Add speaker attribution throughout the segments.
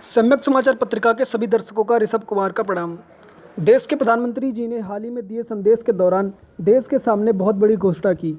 Speaker 1: सम्यक समाचार पत्रिका के सभी दर्शकों का ऋषभ कुमार का प्रणाम। देश के प्रधानमंत्री जी ने हाल ही में दिए संदेश के दौरान देश के सामने बहुत बड़ी घोषणा की।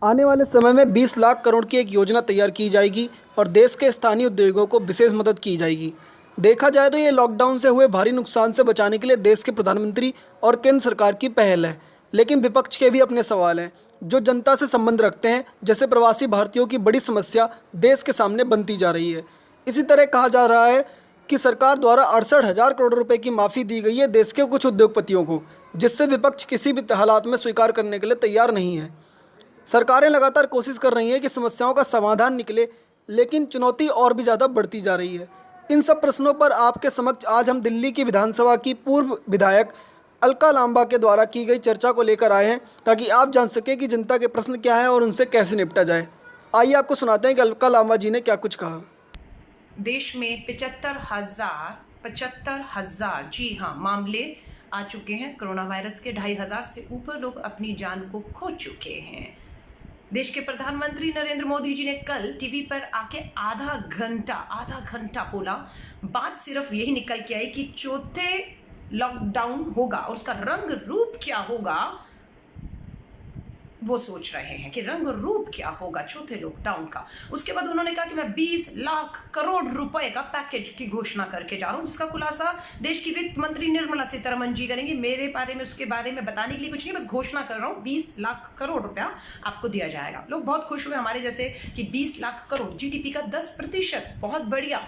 Speaker 1: आने वाले समय में 20 लाख करोड़ की एक योजना तैयार की जाएगी और देश के स्थानीय उद्योगों को विशेष मदद की जाएगी। देखा जाए तो ये लॉकडाउन से हुए भारी नुकसान से बचाने के लिए देश के प्रधानमंत्री और केंद्र सरकार की पहल है, लेकिन विपक्ष के भी अपने सवाल हैं जो जनता से संबंध रखते हैं, जैसे प्रवासी भारतीयों की बड़ी समस्या देश के सामने बनती जा रही है। इसी तरह कहा जा रहा है कि सरकार द्वारा 68,000 करोड़ रुपए की माफ़ी दी गई है देश के कुछ उद्योगपतियों को, जिससे विपक्ष किसी भी हालात में स्वीकार करने के लिए तैयार नहीं है। सरकारें लगातार कोशिश कर रही हैं कि समस्याओं का समाधान निकले, लेकिन चुनौती और भी ज़्यादा बढ़ती जा रही है। इन सब प्रश्नों पर आपके समक्ष आज हम दिल्ली की विधानसभा की पूर्व विधायक अलका लांबा के द्वारा की गई चर्चा को लेकर आए हैं, ताकि आप जान सकें कि जनता के प्रश्न क्या है और उनसे कैसे निपटा जाए। आइए आपको सुनाते हैं कि अलका लांबा जी ने क्या कुछ कहा।
Speaker 2: देश में 75,000 जी हाँ मामले आ चुके हैं। कोरोना वायरस के 2,500 से ऊपर लोग अपनी जान को खो चुके हैं। देश के प्रधानमंत्री नरेंद्र मोदी जी ने कल टीवी पर आके आधा घंटा बोला। बात सिर्फ यही निकल के आई कि चौथे लॉकडाउन होगा और उसका रंग रूप क्या होगा, वो सोच रहे हैं कि रंग रूप क्या होगा चौथे लॉकडाउन का। उसके बाद उन्होंने कहा कि मैं 20 लाख करोड़ रुपए का पैकेज की घोषणा करके जा रहा हूं, जिसका खुलासा देश की वित्त मंत्री निर्मला सीतारमण जी करेंगे। मेरे बारे में उसके बारे में बताने के लिए कुछ नहीं, बस घोषणा कर रहा हूं 20 लाख करोड़ रुपया आपको दिया जाएगा। लोग बहुत खुश हुए हमारे जैसे कि 20 लाख करोड़, जीडीपी का 10%, बहुत बढ़िया।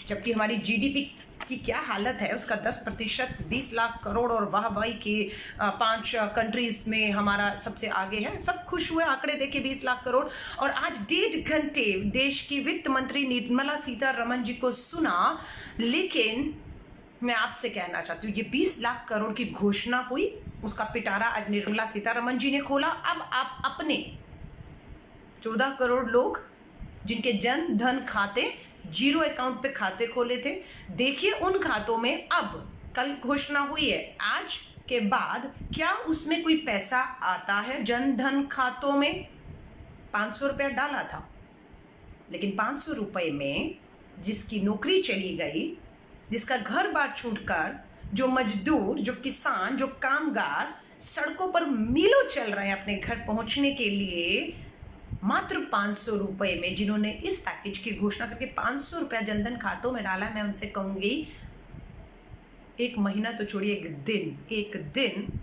Speaker 2: जबकि हमारी जीडीपी की क्या हालत है, उसका 10%, 20 लाख करोड़ और वाहवाही के 5 कंट्रीज में हमारा सबसे आगे है। सब खुश हुए आंकड़े देखे 20 लाख करोड़। और आज 1.5 घंटे देश की वित्त मंत्री निर्मला सीतारमण जी को सुना, लेकिन मैं आपसे कहना चाहती हूँ ये 20 लाख करोड़ की घोषणा हुई, उसका पिटारा आज निर्मला सीतारमण जी ने खोला। अब आप अपने 14 करोड़ लोग जिनके जन धन खाते जीरो अकाउंट पे खाते खोले थे, देखिए उन खातों में अब कल घोषणा हुई है, आज के बाद क्या उसमें कोई पैसा आता है जन धन खातों में। 500 रुपया डाला था, लेकिन 500 रुपए में जिसकी नौकरी चली गई, जिसका घर बार छूटकर, जो मजदूर, जो किसान, जो कामगार सड़कों पर मीलों चल रहे हैं अपने घर पहुंचने के लिए, मात्र 500 रुपए में जिन्होंने इस पैकेज की घोषणा करके 500 रुपया जनधन खातों में डाला, मैं उनसे कहूंगी एक महीना तो छोड़िए, एक दिन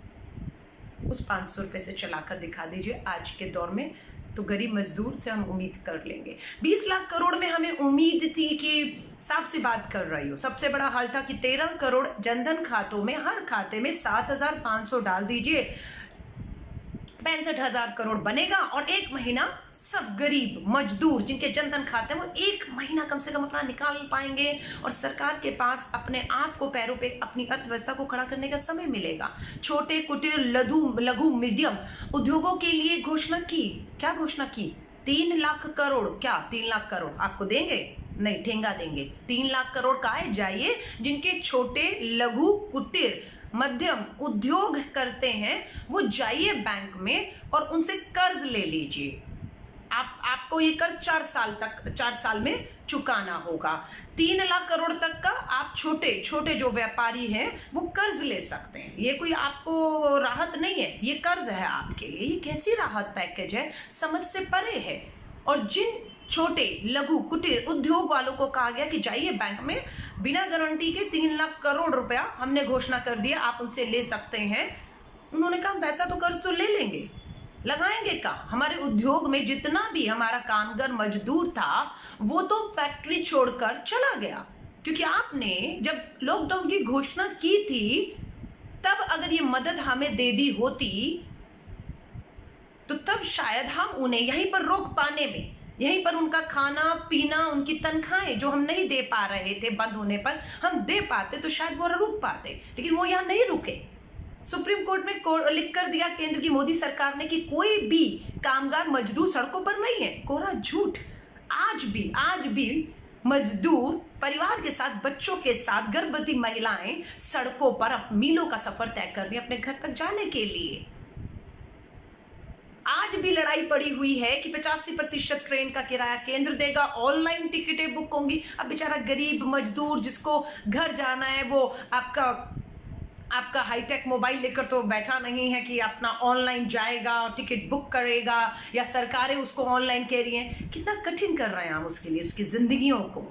Speaker 2: उस 500 रुपए से चलाकर दिखा दीजिए आज के दौर में, तो गरीब मजदूर से हम उम्मीद कर लेंगे। 20 लाख करोड़ में हमें उम्मीद थी कि, साफ सी बात कर रही हूँ, सबसे बड़ा हाल था कि 13 करोड़ जनधन खातों में, हर खाते में 7,500 डाल दीजिए, 65,000 करोड़ बनेगा और एक महीना सब गरीब मजदूर जिनके जनधन खाते हैं वो एक महीना कम से कम अपना निकाल पाएंगे और सरकार के पास अपने आप को पैरों पे, अपनी अर्थव्यवस्था को खड़ा करने का समय मिलेगा। छोटे कुटीर लघु मीडियम उद्योगों के लिए घोषणा की, क्या घोषणा की? 3 लाख करोड़। क्या 3 लाख करोड़ आपको देंगे? नहीं, ठेंगा देंगे। 3 लाख करोड़ का है, जाइए जिनके छोटे लघु कुटीर मध्यम उद्योग करते हैं वो जाइए बैंक में और उनसे कर्ज ले लीजिए। आपको ये कर्ज 4 साल में चुकाना होगा। 3 लाख करोड़ तक का आप छोटे जो व्यापारी हैं वो कर्ज ले सकते हैं। ये कोई आपको राहत नहीं है, ये कर्ज है आपके लिए। ये कैसी राहत पैकेज है, समझ से परे है। और जिन छोटे लघु कुटीर उद्योग वालों को कहा गया कि जाइए बैंक में, बिना गारंटी के 3 लाख करोड़ रुपया हमने घोषणा कर दिया, आप उनसे ले सकते हैं। उन्होंने कहा वैसा तो कर्ज तो ले लेंगे, लगाएंगे का? हमारे उद्योग में जितना भी हमारा कामगार मजदूर था वो तो फैक्ट्री छोड़कर चला गया, क्योंकि आपने जब लॉकडाउन की घोषणा की थी तब अगर ये मदद हमें दे दी होती तो तब शायद हम उन्हें यहीं पर रोक पाने में, यहीं पर उनका खाना पीना, उनकी तनख्वाहें जो हम नहीं दे पा रहे थे बंद होने पर, हम दे पाते तो शायद वो रुक पाते, लेकिन वो यहाँ नहीं रुके। सुप्रीम कोर्ट में लिख कर दिया केंद्र की मोदी सरकार ने कि कोई भी कामगार मजदूर सड़कों पर नहीं है। कोरा झूठ। आज भी मजदूर परिवार के साथ, बच्चों के साथ, गर्भवती महिलाएं सड़कों पर मीलों का सफर तय कर रही है अपने घर तक जाने के लिए। आज भी लड़ाई पड़ी हुई है कि 85% ट्रेन का किराया केंद्र देगा, ऑनलाइन टिकटें बुक होंगी। अब बेचारा गरीब मजदूर जिसको घर जाना है वो आपका हाईटेक मोबाइल लेकर तो बैठा नहीं है कि अपना ऑनलाइन जाएगा और टिकट बुक करेगा, या सरकारें उसको ऑनलाइन कह रही हैं। कितना कठिन कर रहे हैं हम उसके लिए, उसकी जिंदगियों को।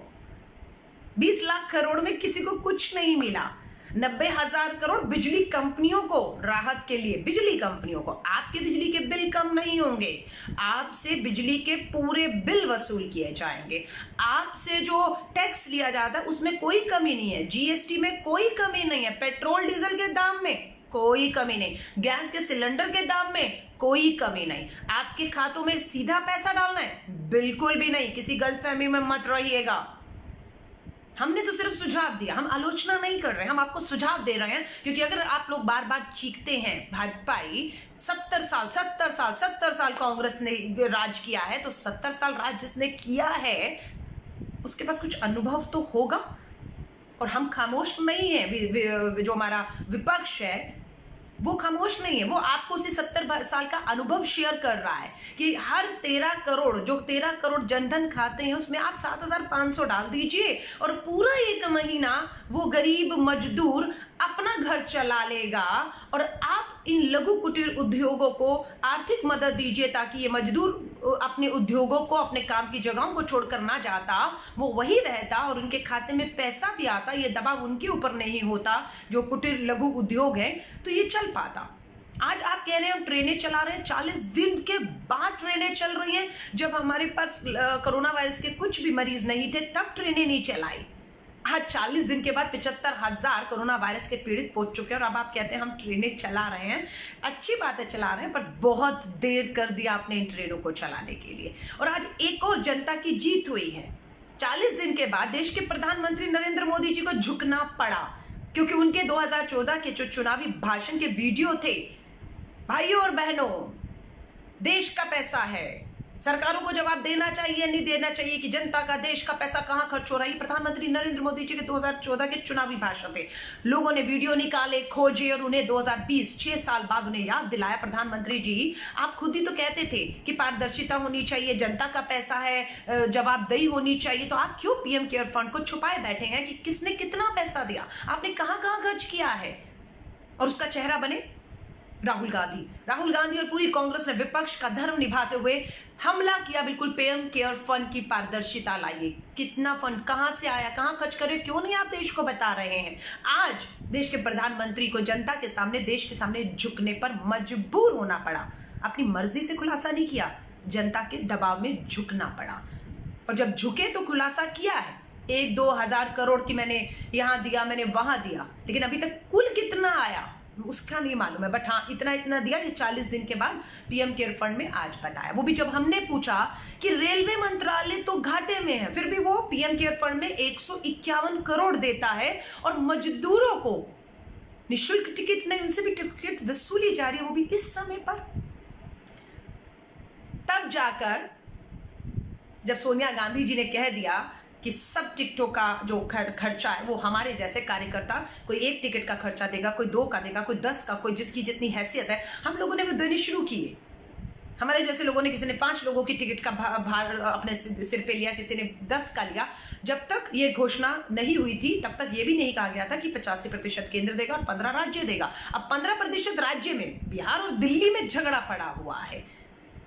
Speaker 2: 20 लाख करोड़ में किसी को कुछ नहीं मिला। 90,000 करोड़ बिजली कंपनियों को राहत के लिए, बिजली कंपनियों को। आपके बिजली के बिल कम नहीं होंगे, आपसे बिजली के पूरे बिल वसूल किए जाएंगे। आपसे जो टैक्स लिया जाता है उसमें कोई कमी नहीं है, जीएसटी में कोई कमी नहीं है, पेट्रोल डीजल के दाम में कोई कमी नहीं, गैस के सिलेंडर के दाम में कोई कमी नहीं। आपके खातों में सीधा पैसा डालना है, बिल्कुल भी नहीं। किसी गलतफहमी में मत रहिएगा। हमने तो सिर्फ सुझाव दिया, हम आलोचना नहीं कर रहे, हम आपको सुझाव दे रहे हैं। क्योंकि अगर आप लोग बार बार चीखते हैं भाजपाई 70 साल कांग्रेस ने राज किया है, तो 70 साल राज जिसने किया है उसके पास कुछ अनुभव तो होगा। और हम खामोश नहीं है, जो हमारा विपक्ष है वो खामोश नहीं है, वो आपको उसी 70 साल का अनुभव शेयर कर रहा है कि हर 13 करोड़ जनधन खाते हैं उसमें आप 7,500 डाल दीजिए और पूरा 1 महीना वो गरीब मजदूर अपना घर चला लेगा। और आप इन लघु कुटीर उद्योगों को आर्थिक मदद दीजिए ताकि ये मजदूर अपने उद्योगों को, अपने काम की जगहों को छोड़कर ना जाता, वो वही रहता और उनके खाते में पैसा भी आता। ये दबाव उनके ऊपर नहीं होता जो कुटीर लघु उद्योग है, तो ये चल पाता। आज आप कह रहे हैं हम ट्रेनें चला रहे हैं, 40 दिन के बाद ट्रेनें चल रही हैं। जब हमारे पास कोरोना वायरस के कुछ भी मरीज नहीं थे तब ट्रेनें नहीं चलाई। आज 40 दिन के बाद 75,000 कोरोना वायरस के पीड़ित पहुंच चुके हैं और अब आप कहते हैं हम ट्रेनें चला रहे हैं। अच्छी बात है चला रहे हैं, पर बहुत देर कर दिया आपने इन ट्रेनों को चलाने के लिए। और आज एक और जनता की जीत हुई है। 40 दिन के बाद देश के प्रधानमंत्री नरेंद्र मोदी जी को झुकना पड़ा, क्योंकि उनके 2014 के जो चुनावी भाषण के वीडियो थे, भाइयों और बहनों, देश का पैसा है, सरकारों को जवाब देना चाहिए नहीं देना चाहिए कि जनता का, देश का पैसा कहां खर्च हो रहा है। प्रधानमंत्री नरेंद्र मोदी जी के 2014 के चुनावी भाषण थे। लोगों ने वीडियो निकाले, खोजे और उन्हें 2020 6 साल बाद उन्हें याद दिलाया, प्रधानमंत्री जी आप खुद ही तो कहते थे कि पारदर्शिता होनी चाहिए, जनता का पैसा है, जवाबदेही होनी चाहिए, तो आप क्यों पीएम केयर फंड को छुपाए बैठे हैं कि किसने कितना पैसा दिया, आपने कहां कहां खर्च किया है। और उसका चेहरा बने राहुल गांधी और पूरी कांग्रेस ने विपक्ष का धर्म निभाते हुए हमला किया। बिल्कुल पीएम केयर फंड की पारदर्शिता लाइए, कितना फंड कहां से आया, कहां खर्च करे, क्यों नहीं आप देश को बता रहे हैं। आज देश के प्रधानमंत्री को जनता के सामने, देश के सामने झुकने पर मजबूर होना पड़ा। अपनी मर्जी से खुलासा नहीं किया, जनता के दबाव में झुकना पड़ा। और जब झुके तो खुलासा किया है, 1-2 हजार करोड़ की मैंने यहां दिया, मैंने वहां दिया, लेकिन अभी तक कुल कितना आया उसका नहीं मालूम है। बट हाँ, इतना दिया कि 40 दिन के बाद पीएम केयर फंड में आज बताया। वो भी जब हमने पूछा कि रेलवे मंत्रालय तो घाटे में है, फिर भी वो पीएम केयर फंड में 151 करोड़ देता है और मजदूरों को निःशुल्क टिकट नहीं, उनसे भी टिकट वसूली जा रही है, वो भी इस समय पर। तब जाकर जब सोनिया गांधी जी ने कह दिया कि सब टिकटों का जो खर्चा है वो हमारे जैसे कार्यकर्ता, कोई 1 टिकट का खर्चा देगा, कोई 2 का देगा, कोई 10 का, कोई जिसकी जितनी हैसियत है, हम लोगों ने वो देने शुरू किए। हमारे जैसे लोगों ने, किसी ने 5 लोगों की टिकट का भार अपने सिर पे लिया, किसी ने 10 का लिया। जब तक ये घोषणा नहीं हुई थी तब तक ये भी नहीं कहा गया था कि 85% केंद्र देगा और 15 राज्य देगा। अब 15% राज्य में बिहार और दिल्ली में झगड़ा पड़ा हुआ है।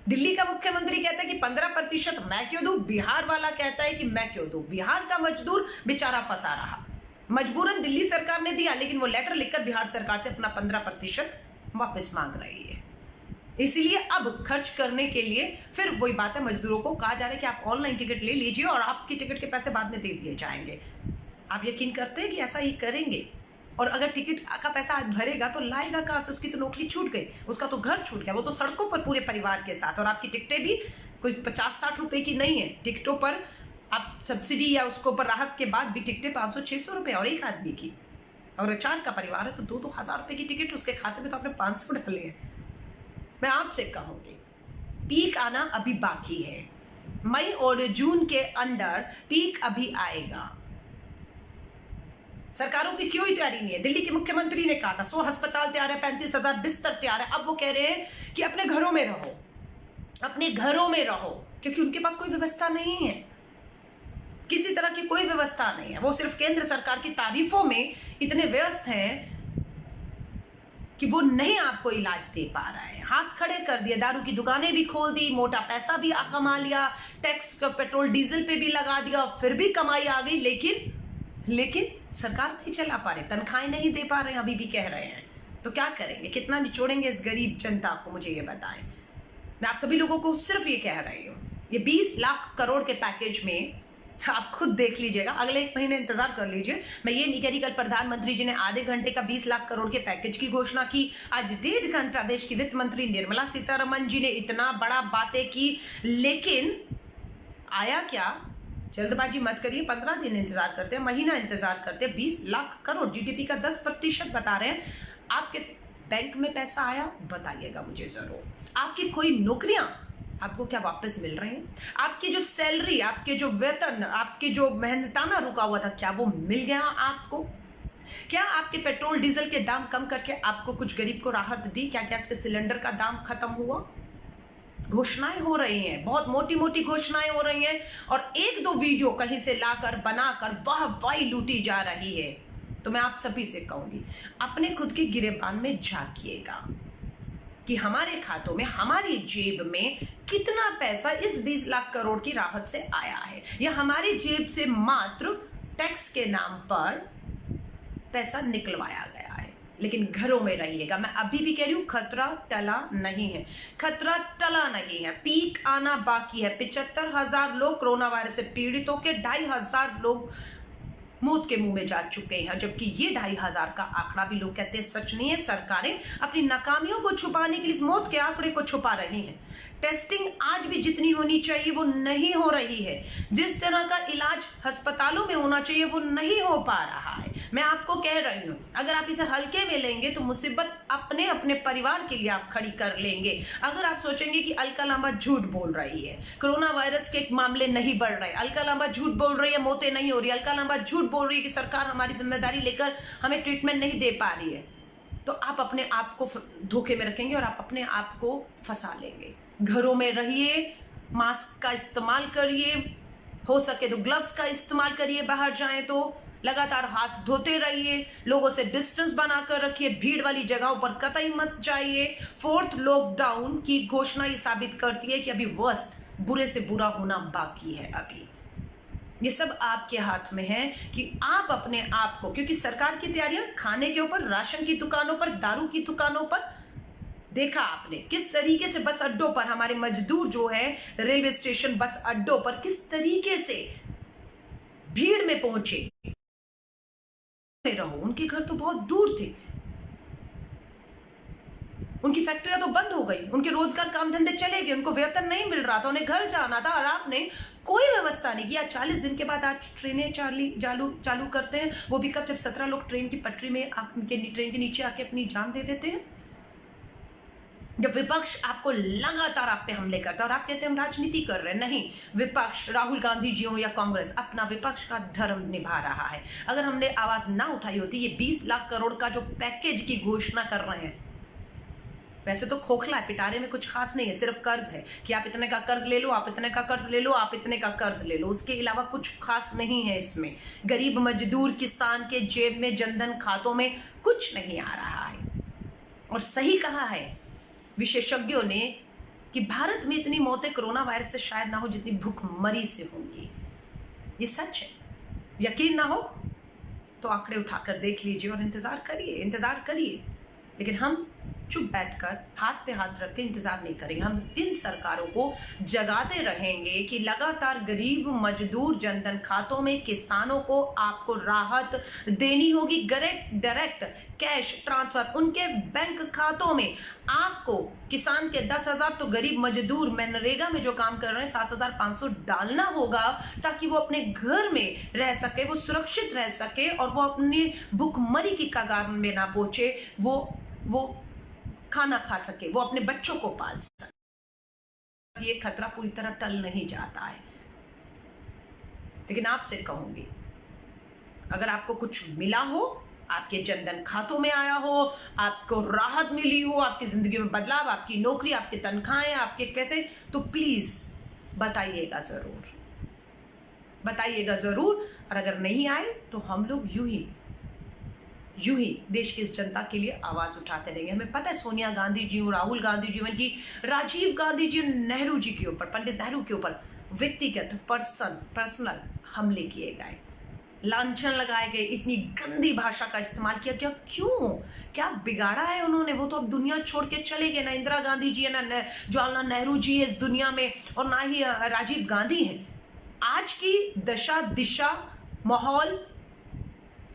Speaker 2: दिल्ली का मुख्यमंत्री कहता है कि 15% मैं क्यों दूं, बिहार वाला कहता है कि मैं क्यों दूं। बिहार का मजदूर बेचारा फंसा रहा, मजबूरन दिल्ली सरकार ने दिया, लेकिन वो लेटर लिखकर बिहार सरकार से अपना 15% वापस मांग रही है। इसीलिए अब खर्च करने के लिए फिर वही बात है, मजदूरों को कहा जा रहा है कि आप ऑनलाइन टिकट ले लीजिए और आपकी टिकट के पैसे बाद में दे दिए जाएंगे। आप यकीन करते हैं कि ऐसा ही करेंगे? और अगर टिकट का पैसा आज भरेगा तो लाएगा कहां से? उसकी तो नौकरी छूट गई, उसका तो घर छूट गया, वो तो सड़कों पर पूरे परिवार के साथ। और आपकी टिकटें भी कोई 50-60 रुपए की नहीं है। टिकटों पर आप सब्सिडी या उसको पर राहत के बाद भी टिकटें 500-600 रुपए और एक आदमी की। और 4 का परिवार है तो 2-2 हजार रुपए की टिकट, उसके खाते में तो आपने 500 डाले हैं। मैं आपसे कहूंगी पीक आना अभी बाकी है, मई और जून के अंदर पीक अभी आएगा। सरकारों की क्यों ही तैयारी नहीं है? दिल्ली के मुख्यमंत्री ने कहा था 100 अस्पताल तैयार है, 35,000 बिस्तर तैयार है। अब वो कह रहे हैं कि अपने घरों में रहो। अपने घरों में रहो, क्योंकि उनके पास कोई व्यवस्था नहीं है, किसी तरह की कोई व्यवस्था नहीं है। वो सिर्फ केंद्र सरकार की तारीफों में इतने व्यस्त हैं कि वो नहीं आपको इलाज दे पा रहा है। हाथ खड़े कर दिए, दारू की दुकानें भी खोल दी, मोटा पैसा भी कमा लिया, टैक्स पेट्रोल डीजल पे भी लगा दिया, फिर भी कमाई आ गई, लेकिन सरकार नहीं चला पा रहे, तनख्वाहें नहीं दे पा रहे हैं, अभी भी कह रहे हैं। तो क्या करेंगे, कितना निचोड़ेंगे इस गरीब जनता को, मुझे ये बताएं। मैं आप सभी लोगों को सिर्फ ये कह रही हूँ, ये 20 लाख करोड़ के पैकेज में आप खुद देख लीजिएगा, अगले 1 महीने इंतजार कर लीजिए। मैं ये नहीं कह रही, कल प्रधानमंत्री जी ने आधे घंटे का 20 लाख करोड़ के पैकेज की घोषणा की, आज 1.5 घंटा देश की वित्त मंत्री निर्मला सीतारमण जी ने इतना बड़ा बातें की, लेकिन आया क्या? जल्दबाजी मत करिए, 15 दिन इंतजार करते हैं, महीना इंतजार करते हैं। 20 लाख करोड़ जीडीपी का 10% बता रहे हैं। आपके बैंक में पैसा आया? बताइएगा मुझे जरूर। आपकी कोई नौकरियां आपको क्या वापस मिल रही हैं? आपकी जो सैलरी, आपके जो वेतन, आपके जो मेहनताना रुका हुआ था, क्या वो मिल गया आपको? क्या आपके पेट्रोल डीजल के दाम कम करके आपको कुछ गरीब को राहत दी? क्या गैस के सिलेंडर का दाम खत्म हुआ? घोषणाएं हो रही हैं, बहुत मोटी मोटी घोषणाएं हो रही हैं, और 1-2 वीडियो कहीं से लाकर बनाकर वाहवाही लूटी जा रही है। तो मैं आप सभी से कहूंगी, अपने खुद के गिरेबान में झांकिएगा कि हमारे खातों में, हमारी जेब में कितना पैसा इस 20 लाख करोड़ की राहत से आया है, या हमारी जेब से मात्र टैक्स के नाम पर पैसा निकलवाया गया है। लेकिन घरों में रहिएगा। मैं अभी भी कह रही हूं, खतरा टला नहीं है, खतरा टला नहीं है, पीक आना बाकी है। 75,000 लोग कोरोना वायरस से पीड़ित होकर 2,500 लोग मौत के मुंह में जा चुके हैं, जबकि ये 2,500 का आंकड़ा भी लोग कहते हैं सच नहीं है। सरकारें अपनी नाकामियों को छुपाने के लिए इस मौत के आंकड़े को छुपा रही हैं। टेस्टिंग आज भी जितनी होनी चाहिए वो नहीं हो रही है, जिस तरह का इलाज अस्पतालों में होना चाहिए वो नहीं हो पा रहा है। मैं आपको कह रही हूं, अगर आप इसे हल्के में लेंगे तो मुसीबत अपने अपने परिवार के लिए आप खड़ी कर लेंगे। अगर आप सोचेंगे कि अलका लांबा झूठ बोल रही है, कोरोना वायरस के मामले नहीं बढ़ रहे, अलका लांबा झूठ बोल रही है, मौतें नहीं हो रही, अलका लांबा झूठ बोल रही है कि सरकार हमारी जिम्मेदारी लेकर हमें ट्रीटमेंट नहीं दे पा रही है, तो आप अपने आप को धोखे में रखेंगे और आप अपने आप को फंसा लेंगे। घरों में रहिए, मास्क का इस्तेमाल करिए, हो सके तो ग्लव्स का इस्तेमाल करिए, बाहर जाएं तो लगातार हाथ धोते रहिए, लोगों से डिस्टेंस बनाकर रखिए, भीड़ वाली जगहों पर कतई मत जाइए। 4th लॉकडाउन की घोषणा ये साबित करती है कि अभी वर्स्ट, बुरे से बुरा होना बाकी है। अभी ये सब आपके हाथ में है कि आप अपने आप को, क्योंकि सरकार की तैयारियां खाने के ऊपर, राशन की दुकानों पर, दारू की दुकानों पर, देखा आपने किस तरीके से बस अड्डों पर हमारे मजदूर जो है, रेलवे स्टेशन बस अड्डों पर किस तरीके से भीड़ में पहुंचे। रहो, उनके घर तो बहुत दूर थे, उनकी फैक्ट्रियां तो बंद हो गई, उनके रोजगार काम धंधे चले गए, उनको वेतन नहीं मिल रहा था, उन्हें घर जाना था, और आपने कोई व्यवस्था नहीं किया। 40 दिन के बाद आज ट्रेनें चालू करते हैं, वो भी कब, जब 17 लोग ट्रेन की पटरी में ट्रेन के नीचे आके अपनी जान दे देते हैं। जब विपक्ष आपको लगातार आप पे हमले करता है और आप कहते हैं हम राजनीति कर रहे हैं, नहीं, विपक्ष राहुल गांधी जी हो या कांग्रेस अपना विपक्ष का धर्म निभा रहा है। अगर हमने आवाज ना उठाई होती, ये 20 लाख करोड़ का जो पैकेज की घोषणा कर रहे हैं, वैसे तो खोखला है, पिटारे में कुछ खास नहीं है, सिर्फ कर्ज है कि आप इतने का कर्ज ले लो, आप इतने का कर्ज ले लो, आप इतने का कर्ज ले लो, उसके अलावा कुछ खास नहीं है इसमें। गरीब मजदूर किसान के जेब में, जनधन खातों में कुछ नहीं आ रहा है। और सही कहा है विशेषज्ञों ने कि भारत में इतनी मौतें कोरोना वायरस से शायद ना हो जितनी भूखमरी से होंगी। ये सच है, यकीन ना हो तो आंकड़े उठाकर देख लीजिए और इंतजार करिए। लेकिन हम चुप बैठकर हाथ पे हाथ रख के इंतजार नहीं करेंगे। हम इन सरकारों को जगाते रहेंगे कि लगातार गरीब मजदूर जनधन खातों में, किसानों को आपको राहत देनी होगी। डायरेक्ट कैश ट्रांसफर उनके बैंक खातों में आपको, किसान के 10,000 तो गरीब मजदूर मनरेगा में जो काम कर रहे हैं 7,500 डालना होगा, ताकि वो अपने घर में रह सके, वो सुरक्षित रह सके और वो अपनी भूखमरी की कगार में ना पहुंचे, वो खाना खा सके, वो अपने बच्चों को पाल सके। ये खतरा पूरी तरह टल नहीं जाता है। लेकिन आपसे कहूंगी, अगर आपको कुछ मिला हो आपके जनधन खातों में आया हो, आपको राहत मिली हो, आपकी जिंदगी में बदलाव, आपकी नौकरी, आपकी तनख्वाहें, आपके पैसे, तो प्लीज बताइएगा जरूर, बताइएगा जरूर। और अगर नहीं आए तो हम लोग यूं ही देश की इस जनता के लिए आवाज उठाते रहेंगे। हमें पता है सोनिया गांधी जी और राहुल गांधी जी, इनकी राजीव गांधी जी, नेहरू जी के ऊपर, पंडित नेहरू के ऊपर व्यक्तिगत पर्सनल हमले किए गए, लांछन लगाए गए, इतनी गंदी भाषा का इस्तेमाल किया गया। क्यों? क्या बिगाड़ा है उन्होंने? वो तो अब दुनिया छोड़ के चले गए। ना इंदिरा गांधी जी है, ना जवाहरलाल नेहरू जी है इस दुनिया में, और ना ही राजीव गांधी है। आज की दशा दिशा माहौल,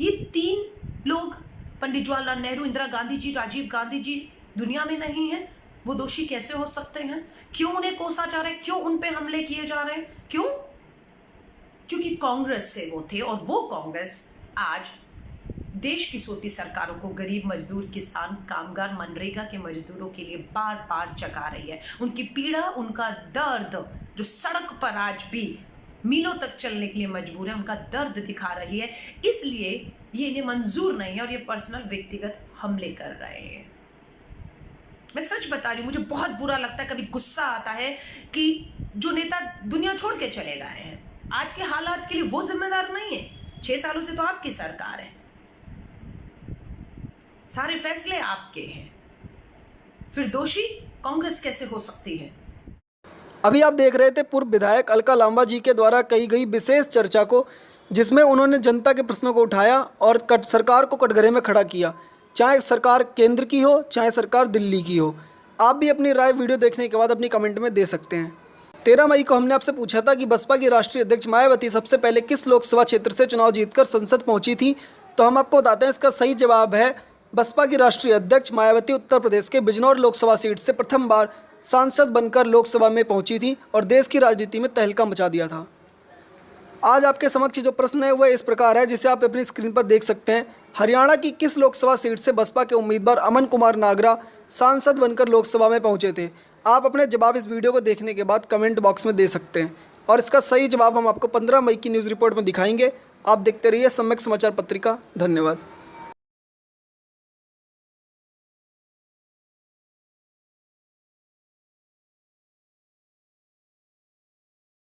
Speaker 2: ये 3 लोग, पंडित जवाहरलाल नेहरू, इंदिरा गांधी जी, राजीव गांधी जी, दुनिया में नहीं है। वो दोषी कैसे हो सकते हैं? क्यों उन्हें कोसा जा रहा है? क्यों उन पे हमले किए जा रहे हैं? क्यों? क्योंकि कांग्रेस से वो थे, और वो कांग्रेस आज देश की सोती सरकारों को गरीब मजदूर, किसान, कामगार, मनरेगा के मजदूरों के लिए बार बार जगा रही है। उनकी पीड़ा, उनका दर्द, जो सड़क पर आज भी मीलों तक चलने के लिए मजबूर है, उनका दर्द दिखा रही है। इसलिए ये इन्हें मंजूर नहीं है और ये पर्सनल व्यक्तिगत हमले कर रहे हैं। मैं सच बता रही हूं, मुझे बहुत बुरा लगता है, कभी गुस्सा आता है कि जो नेता दुनिया छोड़ के चले गए हैं, आज के हालात के लिए वो जिम्मेदार नहीं है। 6 सालों से तो आपकी सरकार है, सारे फैसले आपके हैं, फिर दोषी कांग्रेस कैसे हो सकती है?
Speaker 1: अभी आप देख रहे थे पूर्व विधायक अलका लांबा जी के द्वारा कही गई विशेष चर्चा को, जिसमें उन्होंने जनता के प्रश्नों को उठाया और सरकार को कटघरे में खड़ा किया, चाहे सरकार केंद्र की हो, चाहे सरकार दिल्ली की हो। आप भी अपनी राय वीडियो देखने के बाद अपनी कमेंट में दे सकते हैं। 13 मई को हमने आपसे पूछा था कि बसपा की राष्ट्रीय अध्यक्ष मायावती सबसे पहले किस लोकसभा क्षेत्र से चुनाव जीतकर संसद पहुंची थी, तो हम आपको बताते हैं इसका सही जवाब है बसपा की राष्ट्रीय अध्यक्ष मायावती उत्तर प्रदेश के बिजनौर लोकसभा सीट से प्रथम बार सांसद बनकर लोकसभा में पहुंची थी और देश की राजनीति में तहलका मचा दिया था। आज आपके समक्ष जो प्रश्न है वह इस प्रकार है, जिसे आप अपनी स्क्रीन पर देख सकते हैं। हरियाणा की किस लोकसभा सीट से बसपा के उम्मीदवार अमन कुमार नागरा सांसद बनकर लोकसभा में पहुंचे थे? आप अपने जवाब इस वीडियो को देखने के बाद कमेंट बॉक्स में दे सकते हैं और इसका सही जवाब हम आपको 15 मई की न्यूज़ रिपोर्ट में दिखाएंगे। आप देखते रहिए सम्यक समाचार पत्रिका। धन्यवाद।